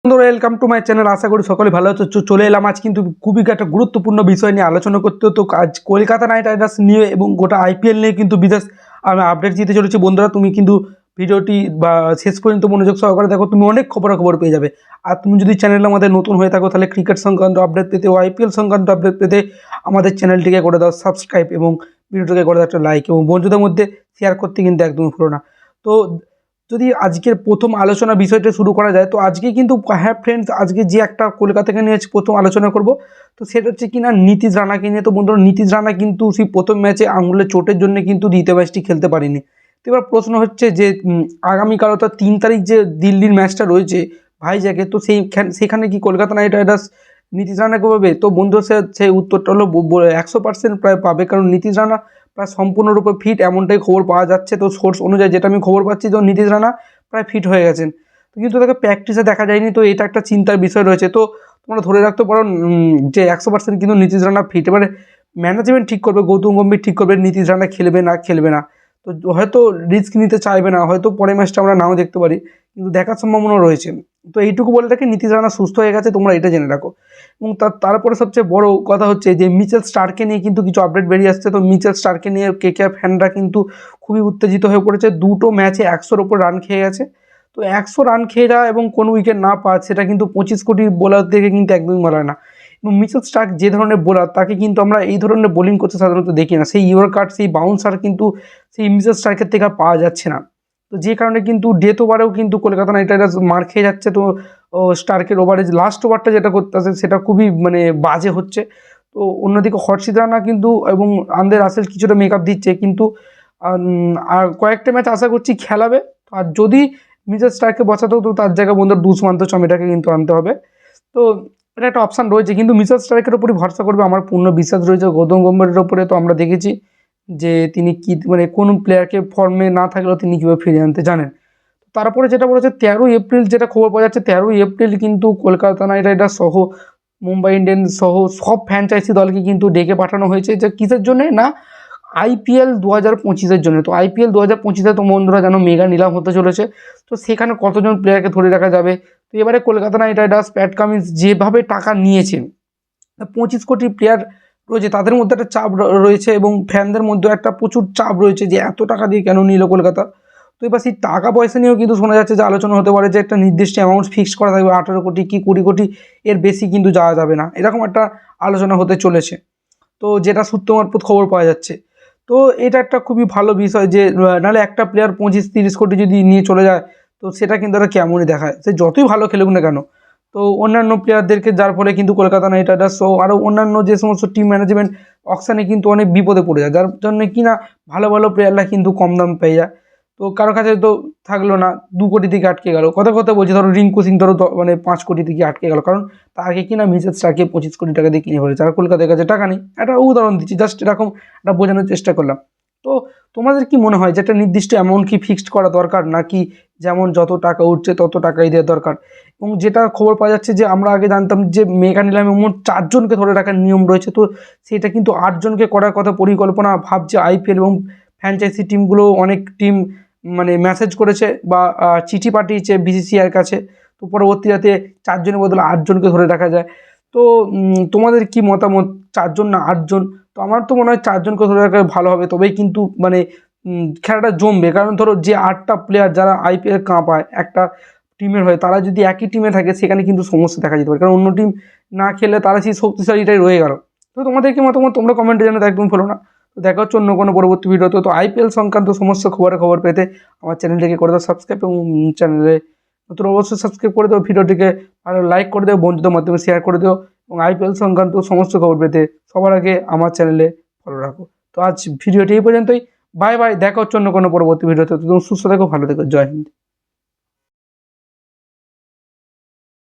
বন্ধুরা welcome to my channel. আশা করি সকলে ভালো আছো। চলে এলাম আজ কিন্তু খুবই একটা গুরুত্বপূর্ণ বিষয় নিয়ে আলোচনা করতে। তো আজ কলকাতা নাইট রাইডার্স নিয়ে এবং গোটা আইপিএল নিয়ে কিন্তু বিশেষ আমি আপডেট দিতে চলেছি। বন্ধুরা তুমি কিন্তু ভিডিওটি বা শেষ পর্যন্ত মনোযোগ সহকারে দেখো, তুমি অনেক খবরাখবর পেয়ে যাবে। আর তুমি যদি চ্যানেল আমাদের নতুন হয়ে থাকো তাহলে ক্রিকেট সংক্রান্ত আপডেট পেতে ও আইপিএল সংক্রান্ত আপডেট পেতে আমাদের চ্যানেলটিকে করে দাও সাবস্ক্রাইব এবং ভিডিওটিকে করে দাও একটা লাইক এবং বন্ধুদের মধ্যে শেয়ার করতে কিন্তু একদমই ভুলো না। তো যদি আজকের প্রথম আলোচনা বিষয়টা শুরু করা যায়, তো আজকে কিন্তু হ্যাঁ ফ্রেন্ডস, আজকে যে একটা কলকাতাকে নিয়ে প্রথম আলোচনা করব, তো সেটা হচ্ছে কিনা নীতিশ রানাকে নিয়ে। তো বন্ধুরা নীতিশ রানা কিন্তু সেই প্রথম ম্যাচে আঙুলের চোটের জন্য কিন্তু দ্বিতীয় ম্যাচটি খেলতে পারেনি। তো এবার প্রশ্ন হচ্ছে যে আগামীকাল অর্থাৎ 3 তারিখ যে দিল্লির ম্যাচটা রয়েছে ভাইজ্যাগে, তো সেখানে কি কলকাতা নাইট রাইডার্স নীতিশ রানাকে পাবে? তো বন্ধু সেই উত্তরটা হলো 100% প্রায় পাবে, কারণ নীতিশ রানা প্রায় সম্পূর্ণরূপে ফিট এমনটাই খবর পাওয়া যাচ্ছে। তো সোর্স অনুযায়ী যেটা আমি খবর পাচ্ছি, তো নীতিশ রানা প্রায় ফিট হয়ে গেছেন, তো কিন্তু তাকে প্র্যাকটিসে দেখা যায়নি। তো এটা একটা চিন্তার বিষয় রয়েছে। তো তোমরা ধরে রাখতে পারো যে 100% কিন্তু নীতিশ রানা ফিট। এবারে ম্যানেজমেন্ট ঠিক করবে, গৌতম গম্ভীর ঠিক করবে নীতিশ রানা খেলবে না খেলবে না। তো হয়তো রিস্ক নিতে চাইবে না, হয়তো পরের ম্যাচটা আমরা নাও দেখতে পারি, কিন্তু দেখার সম্ভাবনা রয়েছে। তো এইটুকু বলে রাখি, নীতিশ রানা সুস্থ হয়ে গেছে, তোমরা এটা জেনে রাখো। এবং তারপরে সবচেয়ে বড় কথা হচ্ছে যে মিচেল স্টার্ককে নিয়ে কিন্তু কিছু আপডেট বেরিয়ে আসছে। তো মিচেল স্টার্ককে নিয়ে কেকেআর ফ্যানরা কিন্তু খুবই উত্তেজিত হয়ে পড়েছে। দুটো ম্যাচে 100-র ওপর রান খেয়ে গেছে। তো 100 রান খেয়ে যাওয়া এবং কোনো উইকেট না পাওয়া, সেটা কিন্তু 25 কোটি বোলার থেকে কিন্তু একদমই বলা হয় না। এবং মিচেল স্টার্ক যে ধরনের বোলার, তাকে কিন্তু আমরা এই ধরনের বোলিং করতে সাধারণত দেখি না। সেই ইয়র্কার, সেই বাউন্সার কিন্তু সেই মিচেল স্টার্কের থেকে আর পাওয়া যাচ্ছে না। তো যে কারণে কিন্তু ডেথ ওভারেও কিন্তু কলকাতা নাইট রাইডার্স মার খেয়ে যাচ্ছে। তো স্টার্কের ওভারে লাস্ট ওভারটা যেটা করতে আসে সেটা খুবই বাজে হচ্ছে। তো অন্যদিকে হর্ষিত রানা কিন্তু এবং আন্দ্রে রাসেল কিছুটা মেকআপ দিচ্ছে, কিন্তু আর কয়েকটা ম্যাচ আশা করছি খেলাবে। আর যদি মিচেল স্টার্ককে বসাতেও, তো তার জায়গায় বন্ধুর দুষ্মান্ত চমেটাকে কিন্তু আনতে হবে। তো এটা একটা অপশান রয়েছে, কিন্তু মিচেল স্টার্কের উপরই ভরসা করবে আমার পূর্ণ বিশ্বাস রয়েছে। গৌতম গম্ভীরের ওপরে তো আমরা দেখেছি যে তিনি কি কোন প্লেয়ারকে ফর্মে না থাকলেও তিনি কীভাবে ফিরিয়ে আনতে জানেন। তারপরে যেটা বলেছে 13ই এপ্রিল, যেটা খবর পাওয়া যাচ্ছে 13ই এপ্রিল কিন্তু কলকাতা নাইট রাইডার্স সহ মুম্বাই ইন্ডিয়ান্স সহ সব ফ্র্যাঞ্চাইজি দলকে কিন্তু ডেকে পাঠানো হয়েছে। যে কিসের জন্যে না, আইপিএল 2025-এর জন্য। তো আইপিএল 2025-এ তো বন্ধুরা যেন মেগা নিলাম হতে চলেছে। তো সেখানে কতজন প্লেয়ারকে ধরে রাখা যাবে? তো এবারে Kolkata night Riders Pat Cummins যেভাবে টাকা নিয়েছে, 25 কোটি প্লেয়ার রয়েছে, তাদের মধ্যে একটা চাপ রয়েছে এবং ফ্যানদের মধ্যেও একটা প্রচুর চাপ রয়েছে যে এত টাকা দিয়ে কেন নিল কলকাতা। তো এবার সেই টাকা পয়সা নিয়েও কিন্তু শোনা যাচ্ছে যে আলোচনা হতে পারে যে একটা নির্দিষ্ট অ্যামাউন্ট ফিক্সড করা থাকবে, 18 কোটি কি 20 কোটি, এর বেশি কিন্তু যাওয়া যাবে না, এরকম একটা আলোচনা হতে চলেছে। তো যেটা সূত্র মারফত খবর পাওয়া যাচ্ছে। তো এটা একটা খুবই ভালো বিষয় যে নাহলে একটা প্লেয়ার 25-30 কোটি যদি নিয়ে চলে যায়, তো সেটা কিন্তু একটা কেমনই দেখায়, সে যতই ভালো খেলুক না কেন। তো অন্যান্য প্লেয়ারদেরকে, যার ফলে কিন্তু কলকাতা নাইট রাইডার্স ও আরও অন্যান্য যে সমস্ত টিম ম্যানেজমেন্ট অকশানে কিন্তু অনেক বিপদে পড়ে যায়, যার জন্য কিনা ভালো ভালো প্লেয়াররা কিন্তু কম দাম পেয়ে যায়। তো কারো কাছে তো থাকলো না, 2 কোটি থেকে আটকে গেল। কথা কথা বলছি, ধরো রিঙ্কু সিং ধরো 5 কোটি থেকে আটকে গেল, কারণ তাকে কিনা মিসেস স্টার্কে 25 কোটি টাকা দিয়ে কিনে ফেলেছে, আর কলকাতার কাছে টাকা নেই। একটা উদাহরণ দিচ্ছি, জাস্ট এরকম একটা বোঝানোর চেষ্টা করলাম। তো তোমাদের কি মনে হয় যে একটা নির্দিষ্ট অ্যামাউন্ট কি ফিক্সড করা দরকার, নাকি যেমন যত টাকা উঠছে তত টাকাই দেওয়া দরকার? এবং যেটা খবর পাওয়া যাচ্ছে যে আমরা আগে জানতাম যে মেগা নিলামে মোট 4 জনকে ধরে রাখার নিয়ম রয়েছে, তো সেটা কিন্তু 8 জনকে করার কথা পরিকল্পনা ভাবছে আইপিএল এবং ফ্র্যাঞ্চাইজি টিমগুলো। অনেক টিম মেসেজ করেছে বা চিঠি পাঠিয়েছে বিসিসিআইয়ের কাছে। তো পরবর্তী যাতে 4 জনের বদলে 8 জনকে ধরে রাখা যায়। তো তোমাদের কি মতামত, 4 জন না 8 জন? তো আমার তো মনে হয় 4 জনকে ধরে রাখা ভালো হবে, তবেই কিন্তু খেলাটা জমবে। কারণ ধরো যে 8টা প্লেয়ার যারা আইপিএল কাঁপায় একটা টিমের হয়ে, তারা যদি একই টিমে থাকে সেখানে কিন্তু সমস্যা দেখা যেতে পারে, কারণ অন্য টিম না খেললে তারা সেই শক্তিশালীটাই রয়ে গেল। তো তোমাদের কি মতামত, তোমরা কমেন্টে জানাতে একদম ভুলো না। তো দেখা হচ্ছে অন্য কোনো পরবর্তী ভিডিওতে। তো আইপিএল সংক্রান্ত সমস্ত খবর পেতে আমার চ্যানেলটিকে করে দাও সাবস্ক্রাইব এবং চ্যানেলে নতুন অবশ্যই সাবস্ক্রাইব করে দেবো, ভিডিওটিকে ভালো লাইক করে দেবো, বন্ধুদের মাধ্যমে শেয়ার করে দেবো এবং আইপিএল সংক্রান্ত সমস্ত খবর পেতে সবার আগে আমার চ্যানেলে ফলো রাখো। তো আজ ভিডিওটি এই পর্যন্তই। বাই বাই, দেখা হচ্ছে অন্য কোনো পরবর্তী ভিডিওতে। তুমি সুস্থ থেকো, ভালো থেকো, জয় হিন্দ।